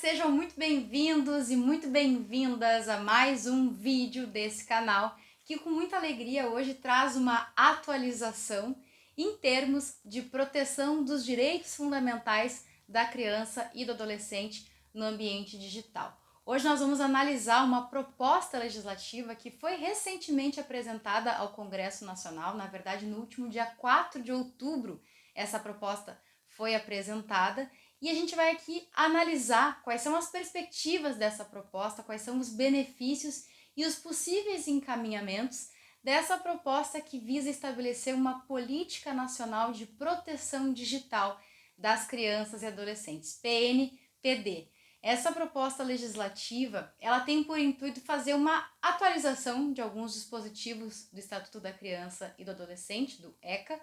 sejam muito bem-vindos e muito bem-vindas a mais um vídeo desse canal que com muita alegria hoje traz uma atualização em termos de proteção dos direitos fundamentais da criança e do adolescente no ambiente digital. Hoje nós vamos analisar uma proposta legislativa que foi recentemente apresentada ao Congresso Nacional, na verdade no último dia 4 de outubro essa proposta foi apresentada. E a gente vai aqui analisar quais são as perspectivas dessa proposta, quais são os benefícios e os possíveis encaminhamentos dessa proposta que visa estabelecer uma política nacional de proteção digital das crianças e adolescentes, PNPD. Essa proposta legislativa, ela tem por intuito fazer uma atualização de alguns dispositivos do Estatuto da Criança e do Adolescente, do ECA,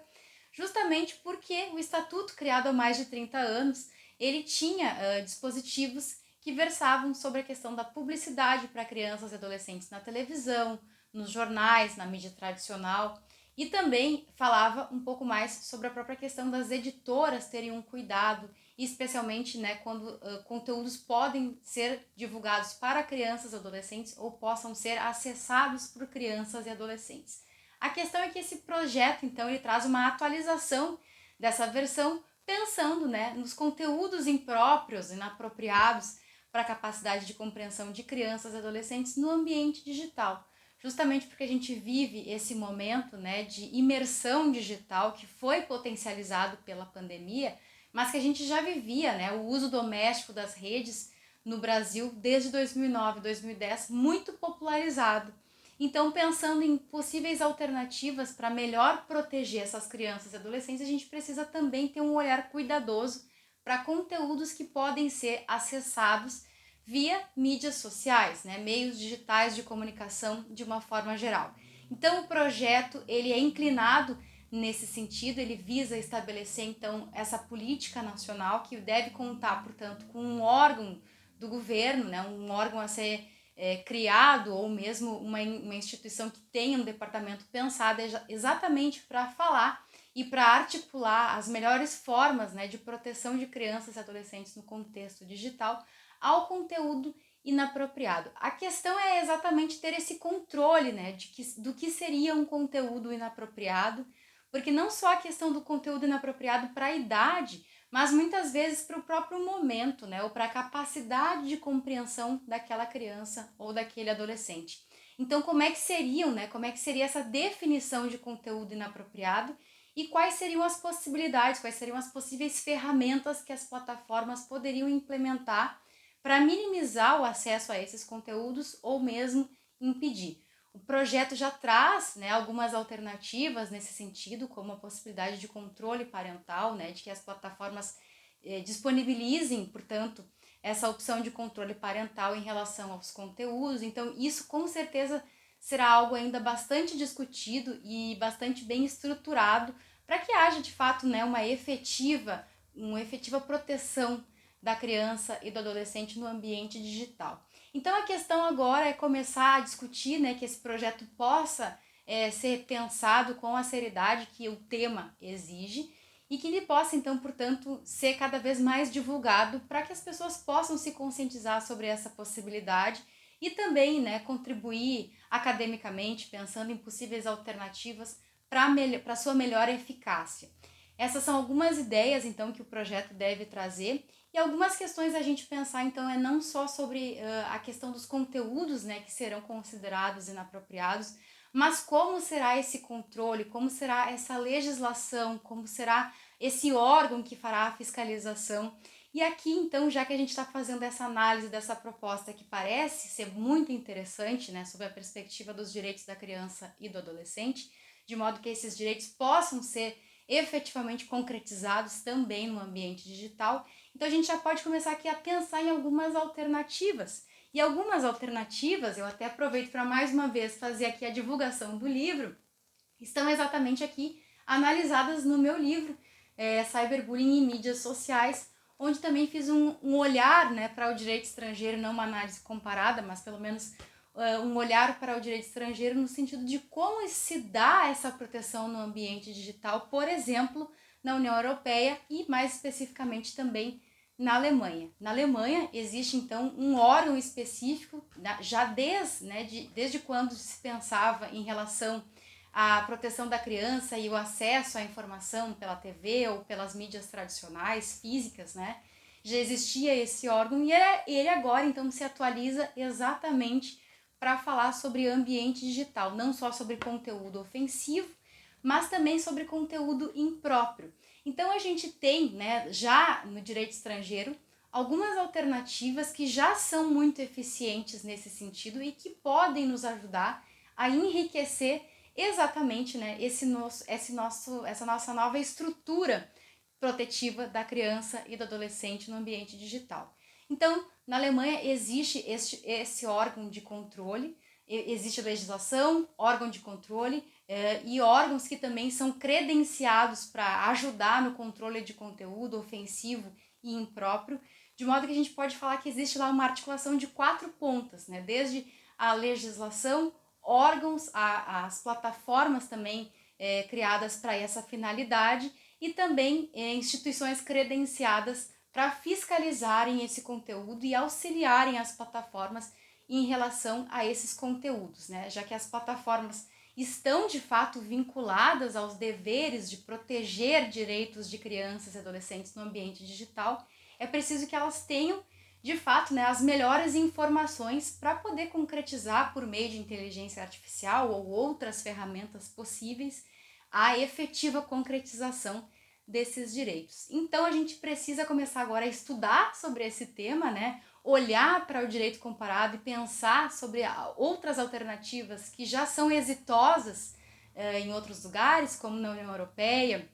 justamente porque o Estatuto, criado há mais de 30 anos, ele tinha dispositivos que versavam sobre a questão da publicidade para crianças e adolescentes na televisão, nos jornais, na mídia tradicional, e também falava um pouco mais sobre a própria questão das editoras terem um cuidado, especialmente quando conteúdos podem ser divulgados para crianças e adolescentes ou possam ser acessados por crianças e adolescentes. A questão é que esse projeto, então, ele traz uma atualização dessa versão, pensando nos conteúdos impróprios e inapropriados para a capacidade de compreensão de crianças e adolescentes no ambiente digital. Justamente porque a gente vive esse momento de imersão digital que foi potencializado pela pandemia, mas que a gente já vivia, o uso doméstico das redes no Brasil desde 2009, 2010, muito popularizado. Então, pensando em possíveis alternativas para melhor proteger essas crianças e adolescentes, a gente precisa também ter um olhar cuidadoso para conteúdos que podem ser acessados via mídias sociais, meios digitais de comunicação de uma forma geral. Então, o projeto ele é inclinado nesse sentido, ele visa estabelecer então essa política nacional que deve contar, portanto, com um órgão do governo, um órgão a ser criado ou mesmo uma instituição que tenha um departamento pensado exatamente para falar e para articular as melhores formas de proteção de crianças e adolescentes no contexto digital ao conteúdo inapropriado. A questão é exatamente ter esse controle do que seria um conteúdo inapropriado, porque não só a questão do conteúdo inapropriado para a idade, mas muitas vezes para o próprio momento, ou para a capacidade de compreensão daquela criança ou daquele adolescente. Então, como é que seria essa definição de conteúdo inapropriado e quais seriam as possibilidades, quais seriam as possíveis ferramentas que as plataformas poderiam implementar para minimizar o acesso a esses conteúdos ou mesmo impedir. O projeto já traz algumas alternativas nesse sentido, como a possibilidade de controle parental, de que as plataformas disponibilizem, portanto, essa opção de controle parental em relação aos conteúdos. Então, isso com certeza será algo ainda bastante discutido e bastante bem estruturado para que haja, de fato, uma efetiva proteção da criança e do adolescente no ambiente digital. Então a questão agora é começar a discutir que esse projeto possa ser pensado com a seriedade que o tema exige e que ele possa então, portanto, ser cada vez mais divulgado para que as pessoas possam se conscientizar sobre essa possibilidade e também contribuir academicamente, pensando em possíveis alternativas para sua melhor eficácia. Essas são algumas ideias então que o projeto deve trazer. E algumas questões a gente pensar, então, é não só sobre a questão dos conteúdos que serão considerados inapropriados, mas como será esse controle, como será essa legislação, como será esse órgão que fará a fiscalização. E aqui, então, já que a gente está fazendo essa análise dessa proposta que parece ser muito interessante, sobre a perspectiva dos direitos da criança e do adolescente, de modo que esses direitos possam ser efetivamente concretizados também no ambiente digital. Então a gente já pode começar aqui a pensar em algumas alternativas. E algumas alternativas, eu até aproveito para mais uma vez fazer aqui a divulgação do livro, estão exatamente aqui analisadas no meu livro, Cyberbullying e Mídias Sociais, onde também fiz um olhar para o direito estrangeiro, não uma análise comparada, mas pelo menos um olhar para o direito estrangeiro no sentido de como se dá essa proteção no ambiente digital, por exemplo, na União Europeia e mais especificamente também na Alemanha. Na Alemanha existe então um órgão específico, já desde quando se pensava em relação à proteção da criança e o acesso à informação pela TV ou pelas mídias tradicionais, físicas, né? Já existia esse órgão e ele agora então se atualiza exatamente para falar sobre ambiente digital, não só sobre conteúdo ofensivo, mas também sobre conteúdo impróprio. Então a gente tem, né, já no direito estrangeiro, algumas alternativas que já são muito eficientes nesse sentido e que podem nos ajudar a enriquecer exatamente, né, essa nossa nova estrutura protetiva da criança e do adolescente no ambiente digital. Então, na Alemanha existe esse órgão de controle, existe legislação, órgão de controle e órgãos que também são credenciados para ajudar no controle de conteúdo ofensivo e impróprio, de modo que a gente pode falar que existe lá uma articulação de 4 pontas, né? Desde a legislação, órgãos, as plataformas também criadas para essa finalidade e também instituições credenciadas para fiscalizarem esse conteúdo e auxiliarem as plataformas em relação a esses conteúdos, né? Já que as plataformas estão de fato vinculadas aos deveres de proteger direitos de crianças e adolescentes no ambiente digital, é preciso que elas tenham de fato, né, as melhores informações para poder concretizar por meio de inteligência artificial ou outras ferramentas possíveis a efetiva concretização desses direitos. Então a gente precisa começar agora a estudar sobre esse tema, né? Olhar para o direito comparado e pensar sobre outras alternativas que já são exitosas em outros lugares, como na União Europeia,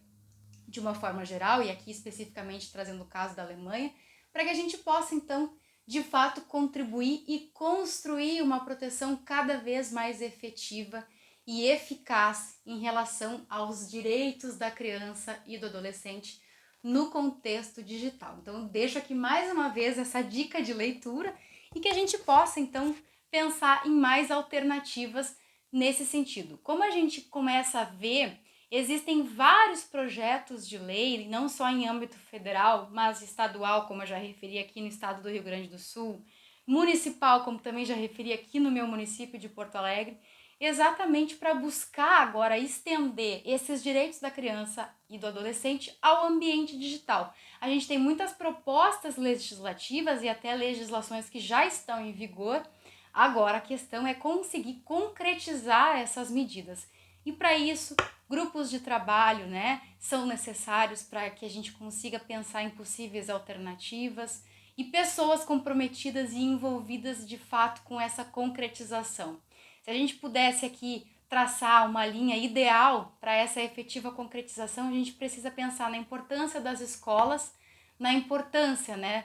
de uma forma geral, e aqui especificamente trazendo o caso da Alemanha, para que a gente possa então de fato contribuir e construir uma proteção cada vez mais efetiva e eficaz em relação aos direitos da criança e do adolescente no contexto digital. Então, eu deixo aqui mais uma vez essa dica de leitura e que a gente possa, então, pensar em mais alternativas nesse sentido. Como a gente começa a ver, existem vários projetos de lei, não só em âmbito federal, mas estadual, como eu já referi aqui no estado do Rio Grande do Sul, municipal, como também já referi aqui no meu município de Porto Alegre, exatamente para buscar agora estender esses direitos da criança e do adolescente ao ambiente digital. A gente tem muitas propostas legislativas e até legislações que já estão em vigor. Agora a questão é conseguir concretizar essas medidas. E para isso, grupos de trabalho, né, são necessários para que a gente consiga pensar em possíveis alternativas e pessoas comprometidas e envolvidas de fato com essa concretização. Se a gente pudesse aqui traçar uma linha ideal para essa efetiva concretização, a gente precisa pensar na importância das escolas, na importância, né,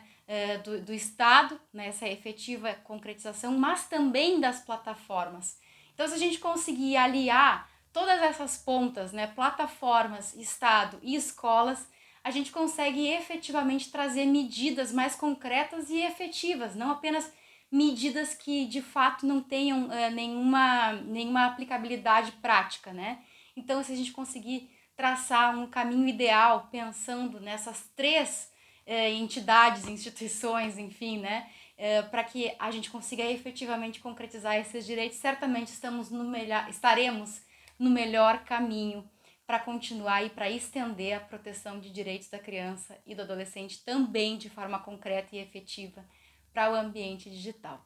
do Estado nessa efetiva concretização, mas também das plataformas. Então, se a gente conseguir aliar todas essas pontas, né, plataformas, Estado e escolas, a gente consegue efetivamente trazer medidas mais concretas e efetivas, não apenas medidas que de fato não tenham nenhuma aplicabilidade prática, né? Então, se a gente conseguir traçar um caminho ideal pensando nessas 3 entidades, instituições, enfim, né? Para que a gente consiga efetivamente concretizar esses direitos, certamente estaremos no melhor caminho para continuar e para estender a proteção de direitos da criança e do adolescente também de forma concreta e efetiva para o ambiente digital.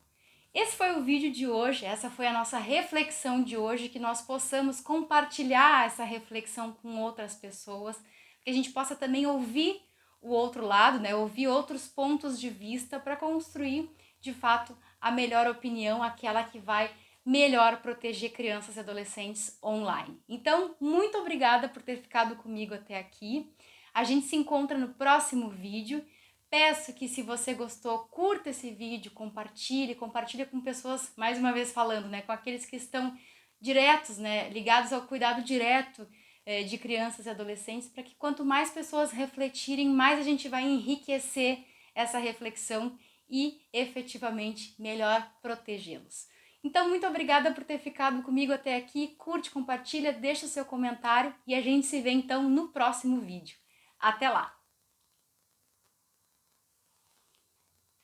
Esse foi o vídeo de hoje, essa foi a nossa reflexão de hoje, que nós possamos compartilhar essa reflexão com outras pessoas, que a gente possa também ouvir o outro lado, né? Ouvir outros pontos de vista para construir, de fato, a melhor opinião, aquela que vai melhor proteger crianças e adolescentes online. Então, muito obrigada por ter ficado comigo até aqui. A gente se encontra no próximo vídeo. Peço que, se você gostou, curta esse vídeo, compartilhe com pessoas, mais uma vez falando, né, com aqueles que estão diretos, né, ligados ao cuidado direto de crianças e adolescentes, para que quanto mais pessoas refletirem, mais a gente vai enriquecer essa reflexão e efetivamente melhor protegê-los. Então, muito obrigada por ter ficado comigo até aqui. Curte, compartilha, deixa o seu comentário e a gente se vê então no próximo vídeo. Até lá!